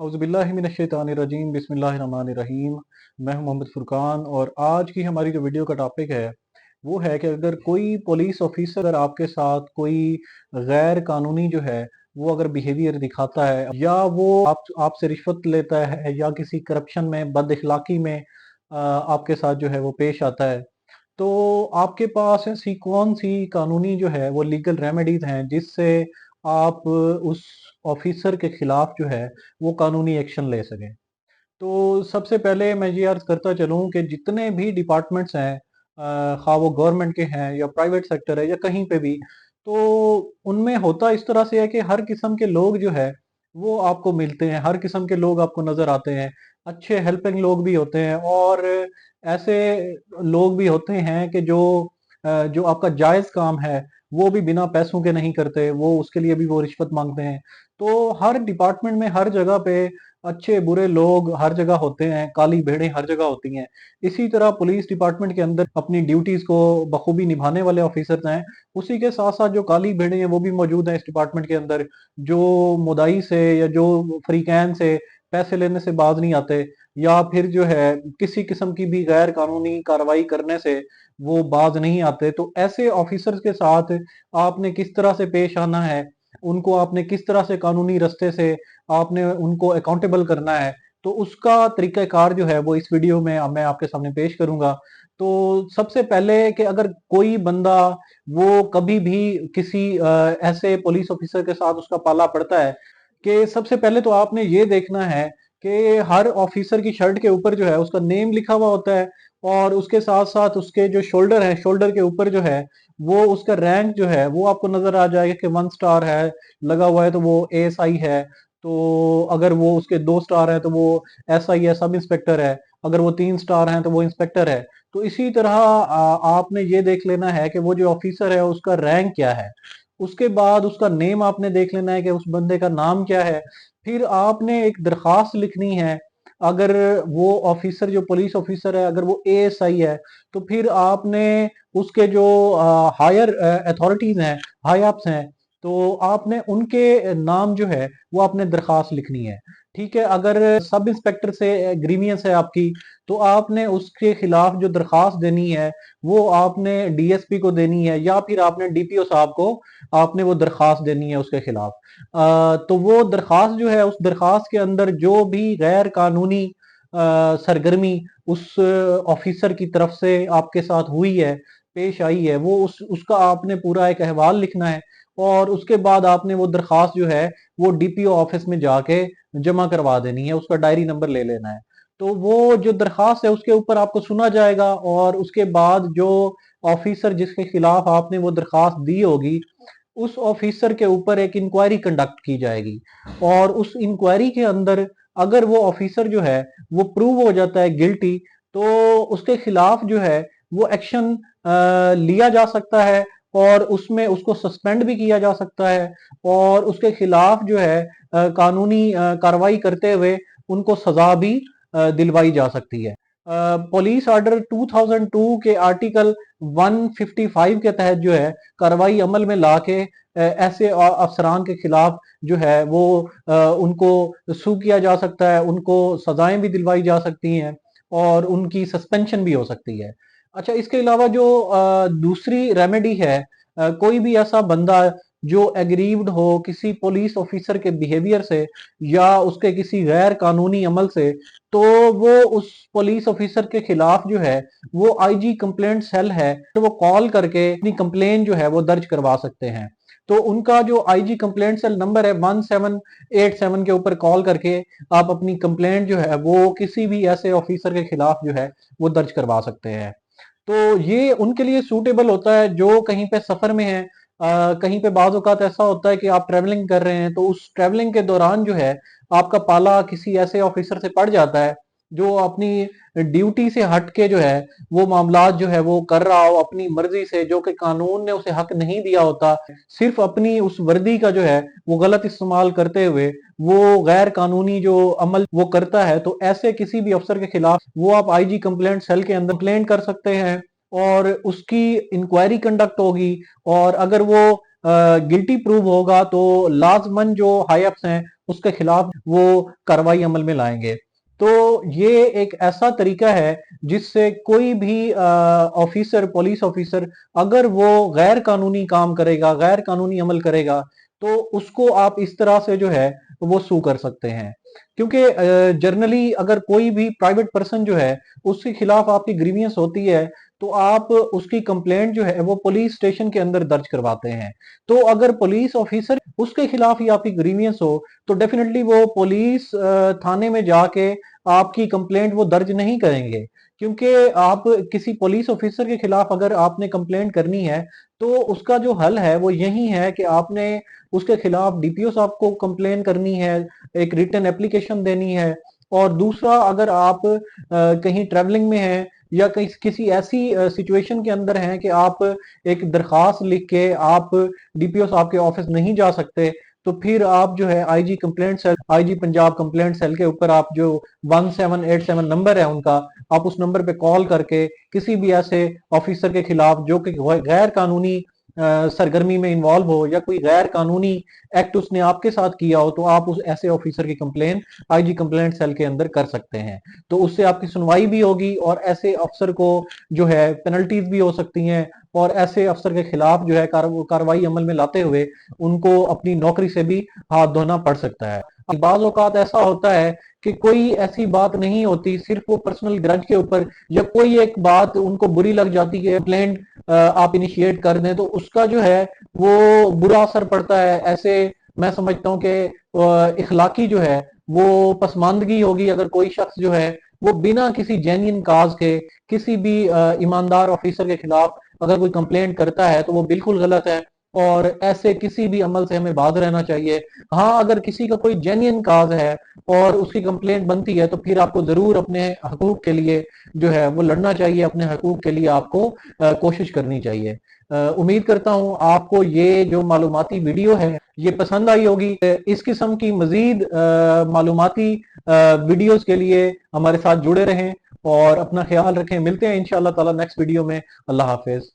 औज़ुबिल्लाहिमिनश्शैतानिर्रजीम बिस्मिल्लाहिर्रहमानिर्रहीम। मैं हूं मोहम्मद फुरकान और आज की हमारी जो वीडियो का टॉपिक है वो है कि अगर कोई पुलिस ऑफिसर आपके साथ कोई गैर कानूनी जो है वो अगर बिहेवियर दिखाता है या वो आपसे रिश्वत लेता है या किसी करप्शन में बद इखलाकी में आपके साथ जो है वो पेश आता है, तो आपके पास ऐसी कौन सी कानूनी जो है वो लीगल रेमेडीज हैं जिससे आप उस ऑफिसर के खिलाफ जो है वो कानूनी एक्शन ले सकें। तो सबसे पहले मैं ये अर्ज करता चलूं कि जितने भी डिपार्टमेंट्स हैं, खा वो गवर्नमेंट के हैं या प्राइवेट सेक्टर है या कहीं पे भी, तो उनमें होता इस तरह से है कि हर किस्म के लोग जो है वो आपको मिलते हैं, हर किस्म के लोग आपको नजर आते हैं। अच्छे हेल्पिंग लोग भी होते हैं और ऐसे लोग भी होते हैं कि जो आपका जायज काम है वो भी बिना पैसों के नहीं करते, वो उसके लिए भी वो रिश्वत मांगते हैं। तो हर डिपार्टमेंट में हर जगह पे अच्छे बुरे लोग हर जगह होते हैं, काली भेड़ें हर जगह होती हैं। इसी तरह पुलिस डिपार्टमेंट के अंदर अपनी ड्यूटीज को बखूबी निभाने वाले ऑफिसर्स हैं, उसी के साथ साथ जो काली भेड़ें हैं वो भी मौजूद हैं इस डिपार्टमेंट के अंदर, जो मुदाई से या जो फ्रीकैन से पैसे लेने से बाज नहीं आते या फिर जो है किसी किस्म की भी गैर कानूनी कार्रवाई करने से वो बाज नहीं आते। तो ऐसे ऑफिसर्स के साथ आपने किस तरह से पेश आना है, उनको आपने किस तरह से कानूनी रास्ते से आपने उनको अकाउंटेबल करना है, तो उसका तरीक़ाकार जो है वो इस वीडियो में मैं आपके सामने पेश करूँगा। तो सबसे पहले कि अगर कोई बंदा वो कभी भी किसी ऐसे पुलिस ऑफिसर के साथ उसका पाला पड़ता है, कि सबसे पहले तो आपने ये देखना है कि हर ऑफिसर की शर्ट के ऊपर जो है उसका नेम लिखा हुआ होता है और उसके साथ-साथ उसके जो शोल्डर है, शोल्डर के ऊपर जो है वो उसका रैंक जो है वो आपको नज़र आ जाएगा कि 1 स्टार है, लगा हुआ है तो वो एएसआई है। तो अगर वो उसके 2 स्टार हैं तो वो एसआई है, सब इंस्पेक्टर है। अगर वो 3 स्टार हैं तो वो इंस्पेक्टर है। तो इसी तरह आपने ये देख लेना है कि वो जो ऑफिसर है उसका रैंक क्या है। उसके बाद उसका नेम आपने देख लेना है कि उस बंदे का नाम क्या है। फिर आपने एक दरख्वास्त लिखनी है। अगर वो ऑफिसर जो पुलिस ऑफिसर है अगर वो एएसआई है, तो फिर आपने उसके जो हायर अथॉरिटीज हैं, हाई अप्स हैं, तो आपने उनके नाम जो है वो आपने दरख्वास्त लिखनी है। ठीक है, अगर सब इंस्पेक्टर से ग्रीवियंस है आपकी, तो आपने उसके खिलाफ जो दरख्वास्त देनी है वो आपने डीएसपी को देनी है या फिर आपने डीपीओ साहब को आपने वो दरख्वास्त देनी है उसके खिलाफ। तो वो दरख्वास्त जो है उस दरख्वास्त के अंदर जो भी गैर कानूनी सरगर्मी उस ऑफिसर की तरफ से आपके साथ हुई है, पेश आई है, वो उसका आपने पूरा एक अहवाल लिखना है और उसके बाद आपने वो दरख्वास्त जो है वो डीपीओ ऑफिस में जाके जमा करवा देनी है, उसका डायरी नंबर ले लेना है। तो वो जो दरख्वास्त है उसके ऊपर आपको सुना जाएगा और उसके बाद जो ऑफिसर जिसके खिलाफ आपने वो दरख्वास्त दी होगी, उस ऑफिसर के ऊपर एक इंक्वायरी कंडक्ट की जाएगी और उस इंक्वायरी के अंदर अगर वो ऑफिसर जो है वो प्रूव हो जाता है गिल्टी, तो उसके खिलाफ जो है वो एक्शन लिया जा सकता है और उसमें उसको सस्पेंड भी किया जा सकता है और उसके खिलाफ जो है कानूनी कार्रवाई करते हुए उनको सजा भी दिलवाई जा सकती है। पुलिस ऑर्डर 2002 के आर्टिकल 155 के तहत जो है कार्रवाई अमल में लाके ऐसे अफसरान के खिलाफ जो है वो उनको सू किया जा सकता है, उनको सजाएं भी दिलवाई जा सकती हैं और उनकी सस्पेंशन भी हो सकती है। अच्छा, इसके अलावा जो दूसरी रेमेडी है, कोई भी ऐसा बंदा जो एग्रीव्ड हो किसी पुलिस ऑफिसर के बिहेवियर से या उसके किसी गैर कानूनी अमल से, तो वो उस पुलिस ऑफिसर के खिलाफ जो है वो आईजी कंप्लेंट सेल है, तो वो कॉल करके अपनी कंप्लेन जो है वो दर्ज करवा सकते हैं। तो उनका जो आईजी कंप्लेंट सेल नंबर है 1787 के ऊपर कॉल करके आप अपनी कंप्लेंट जो है वो किसी भी ऐसे ऑफिसर के खिलाफ जो है वो दर्ज करवा सकते हैं। तो ये उनके लिए सूटेबल होता है जो कहीं पे सफर में है। कहीं पे बाज़ औक़ात ऐसा होता है कि आप ट्रैवलिंग कर रहे हैं, तो उस ट्रैवलिंग के दौरान जो है आपका पाला किसी ऐसे ऑफिसर से पड़ जाता है जो अपनी ड्यूटी से हट के जो है वो मामलात जो है वो कर रहा हो अपनी मर्जी से, जो कि कानून ने उसे हक नहीं दिया होता, सिर्फ अपनी उस वर्दी का जो है वो गलत इस्तेमाल करते हुए वो गैर कानूनी जो अमल वो करता है, तो ऐसे किसी भी अफसर के खिलाफ वो आप आईजी कंप्लेंट सेल के अंदर कंप्लेंट कर सकते हैं और उसकी इंक्वायरी कंडक्ट होगी और अगर वो गिल्टी प्रूव होगा तो लाजमन जो हाई अप्स हैं उसके खिलाफ वो कार्रवाई अमल में लाएंगे। तो ये एक ऐसा तरीका है जिससे कोई भी ऑफिसर, पुलिस ऑफिसर, अगर वो गैर कानूनी काम करेगा, गैर कानूनी अमल करेगा, तो उसको आप इस तरह से जो है वो सू कर सकते हैं। क्योंकि जनरली अगर कोई भी प्राइवेट पर्सन जो है उसके खिलाफ आपकी ग्रीवियंस होती है तो आप उसकी कंप्लेंट जो है वो पुलिस स्टेशन के अंदर दर्ज करवाते हैं। तो अगर पुलिस ऑफिसर उसके खिलाफ ही आपकी ग्रीवियंस हो तो डेफिनेटली वो पुलिस थाने में जाके आपकी कंप्लेंट वो दर्ज नहीं करेंगे। क्योंकि आप किसी पुलिस ऑफिसर के खिलाफ अगर आपने कंप्लेंट करनी है तो उसका जो हल है वो यही है कि आपने उसके खिलाफ डीपीओ साहब को कंप्लेन करनी है, एक रिटन एप्लीकेशन देनी है। और दूसरा, अगर आप कहीं ट्रैवलिंग में हैं या किसी ऐसी सिचुएशन के अंदर हैं कि आप एक दरखास्त लिख के आप डीपीओ साहब के ऑफिस नहीं जा सकते, तो फिर आप जो है IG complaint cell, IG Punjab complaint cell के ऊपर आप जो 1787 नंबर है उनका, आप उस नंबर पे कॉल करके किसी भी ऐसे ऑफिसर के खिलाफ जो कि गैर कानूनी सरगर्मी में इन्वॉल्व हो या कोई गैर कानूनी एक्ट उसने आपके साथ किया हो, तो आप उस ऐसे ऑफिसर की कंप्लेन आईजी कंप्लेंट सेल के अंदर कर सकते हैं। तो उससे आपकी सुनवाई भी होगी और ऐसे अफसर को जो है पेनल्टीज भी हो सकती हैं और ऐसे अफसर के खिलाफ जो है कार्रवाई अमल में लाते हुए उनको अपनी नौकरी से भी हाथ धोना पड़ सकता है। बाज औकात ऐसा होता है कि कोई ऐसी बात नहीं होती, सिर्फ वो पर्सनल ग्रज के ऊपर या कोई एक बात उनको बुरी लग जाती है, कंप्लेंट आप इनिशिएट कर दें तो उसका जो है वो बुरा असर पड़ता है। ऐसे मैं समझता हूँ कि इखलाकी जो है वो पसमानदगी होगी अगर कोई शख्स जो है वो बिना किसी जेन्युइन काज के किसी भी ईमानदार ऑफिसर के खिलाफ अगर कोई कंप्लेंट करता है तो वो बिल्कुल गलत है और ऐसे किसी भी अमल से हमें बाज रहना चाहिए। हाँ, अगर किसी का कोई जेन्युइन काज है और उसकी कंप्लेंट बनती है तो फिर आपको जरूर अपने हकूक के लिए जो है वो लड़ना चाहिए, अपने हकूक के लिए आपको कोशिश करनी चाहिए। उम्मीद करता हूँ आपको ये जो मालूमाती वीडियो है ये पसंद आई होगी। इस किस्म की मजीद मालूमाती वीडियोस के लिए हमारे साथ जुड़े रहें और अपना ख्याल रखें। मिलते हैं इंशाअल्लाह ताला नेक्स्ट वीडियो में। अल्लाह हाफिज।